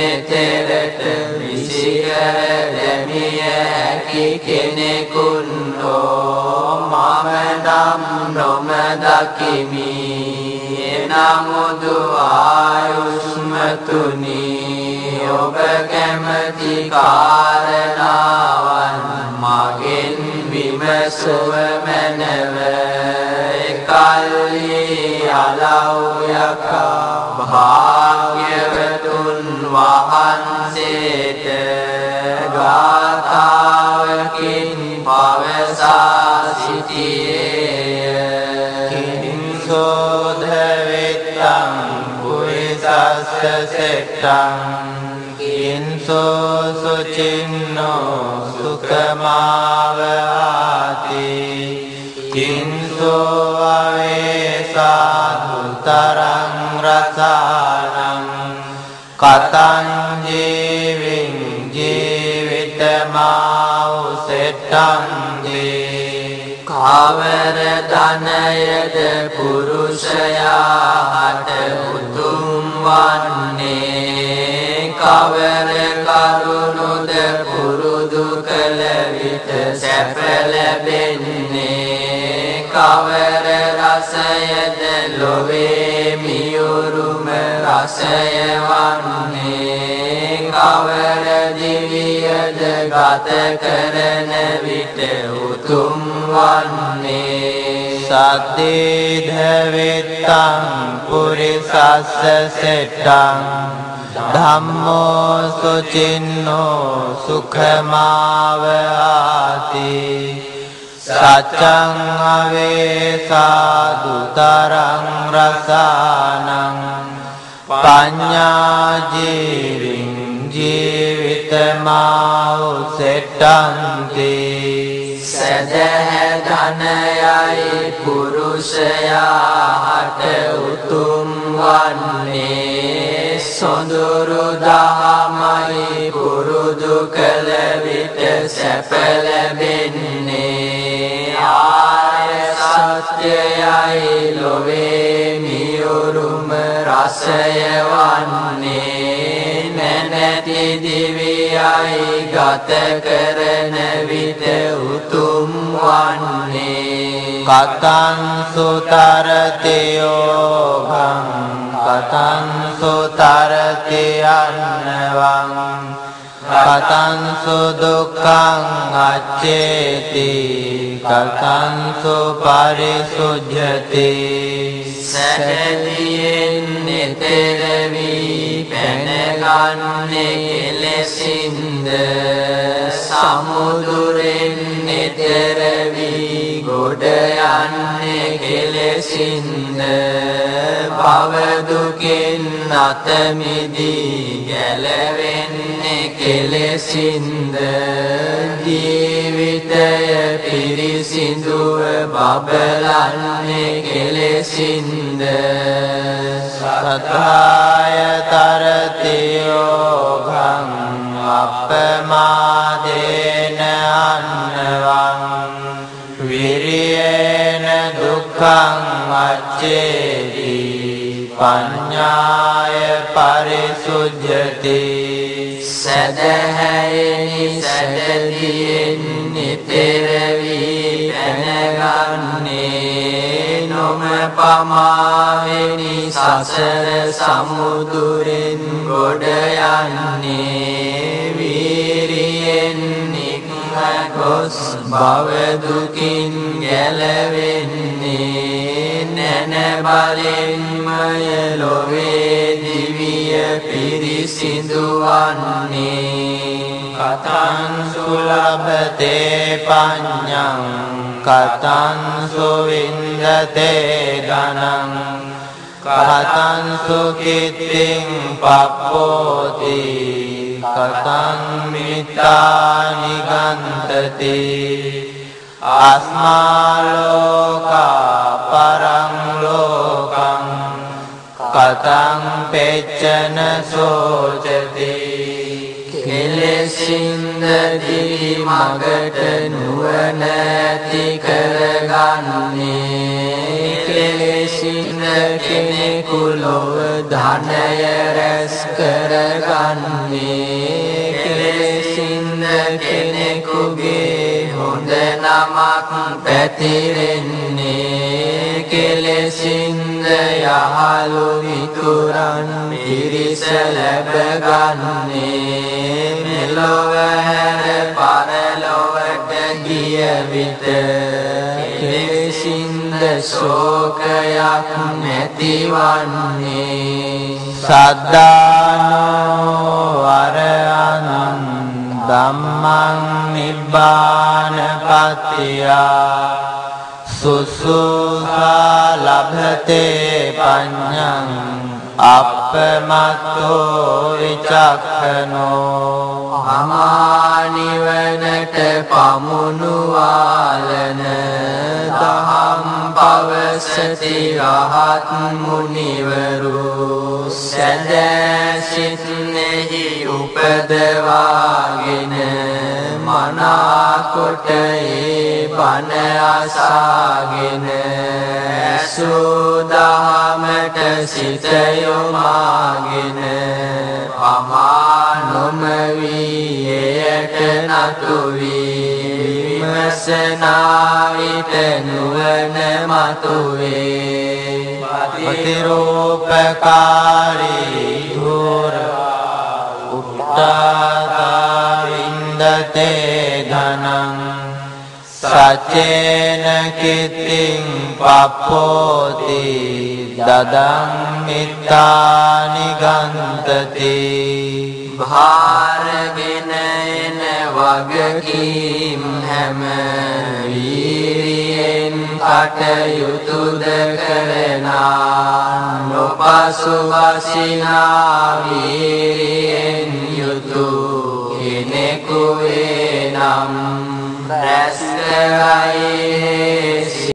නෙතරට විසිකර දැමිය හැකි කෙනෙකුන්නෝ මම නම් නොමදකිමි එනමුදු ආයුෂ්මතුනි ඔබ කැමති කාරණාවන් මගෙන් විමසුව මැනව එකල්හි අලව්යකා භාග්‍යවතුන් වහන්සේට ගාථාවකින් පවසා සිටියේය කිංසෝධවෙත්තං පුරිසස්ස සෙට්ටං කිංසෝ සුචින්නෝ සුඛමාවහාති කිංසෝ අවේසාදුතරං රසානං කතං ජීවින් ජීවිතමාඋසෙට්ටං කවර ධනයද පුරුෂයාට උතුම් වන්නේ කවර කරුණුද පුරුදු කළ විට සැප ලැබෙන්නේ කවර රසයද ලොවේ මියුරුම රසය වන්නේ කවර දිවියද ගත කරන විට උතුම් වන්නේ සද්දේධවෙත්තං පුරිසස්ස සෙට්ටං ධම්මෝ සුචින්නෝ සුඛමාවහාති සච්ඡං අවේසාදුතරං රසානං පඤ්ඤා ජීවින් ජීවිතමාඋසෙට්ටන්ති සදහ ධනයයි පුරුෂයාට උතුම් වන්නේ සොඳුරු දහමයි පුරුදු කළ විට සැප ලැබෙන්නේ ආර්ය සත්‍යයයි ලොවේ මියුරුම රසය වන්නේ නැති දිවියයි ගත කරන විට උතුම් වන්නේ කතං සුතරති යෝගං කතං සුතරති අන්නවං කතං සුදුක්ඛං අච්චේති කතං සුපරිසුජ්ජති සැදලියෙන් නෙතර වී පැනගන්නේ කෙලෙසින්ද සමුදුරෙන් නෙතර වී ගොඩ යන්නේ කෙලෙසින්ද භව දුකින් අත මිදී ගැලවෙන්නේ කෙලෙසින්ද ජීවිතය පිරිසිදුව බබලන්නේ කෙලෙසින්ද සත්තාය තරති යෝගං අප්පමාදේන අන්නවං විරියේන දුක්ඛං අච්චේති පඤ්ඤාය පරිසුජ්ජති සදහැයෙනි සදදියෙන් නිතර වී පැනගන්නේ නොම පමාවෙනි සසර සමුදුරෙන් ගොඩ යන්නේ වීරියෙන් නික්ම ගොස් භව දුකින් ගැලවෙන්නේ නැන බලෙන්මය ලොවේ දිවිය පිරිසිදු වන්නේ කතං සුලභතේ පඤ්ඤං කතං සුවින්දතේ ධනං කතං සුකිත්තිං පප්පෝති කතං මිත්තානි ගන්තති අස්මාලෝකා පරං ලෝකං කතං පෙච්චන සෝචති කෙලෙසින්ද දිවි මගට නුවණ ඇති කරගන්නේ කෙලෙසින්ද කෙනෙකු ලොව ධනය රැස් කරගන්නේ කෙලෙසින්ද කෙනෙකුගේ හොඳ නමක් පැතිරෙන්නේ කෙලෙසින්ද යහළු මිතුරන් පිරිස ලැබගන්නේ මෙලොව හැර පරලොවට ගිය විට කෙලෙසින්ද ශෝකයක් නැතිවන්නේ සද්ධානෝ අරහං ධම්මං නිබ්බානපත්තියා සුසුඛා ලභතේ පඤ්ඤං අප්පමත්තෝ විචක්ඛනෝ අමානිවනට පමුණුවාලන දහම් පවසති රහත් මුනිවරු සැදෑ සිත්නෙහි උපදවාගෙන මනාකොට ඒ බණ අසාගෙන සුදහමට සිත යොමාගෙන පමා නොමවී එයට නතු වී විමසනා විට නුවණ මතුවේ පතිරූපකාරී ධූර උත්තාතා වින්දතේ ධනං සචේන කිත්තිං පප්පෝති දදං මිත්තානි ගන්තති භාරගෙන එන වගකීම් හැම වීරියෙන් කටයුතුද කරනා නොපසුබසිනා වීරියෙන් යුතු කෙනෙකු වේ නම් රැස්කරයි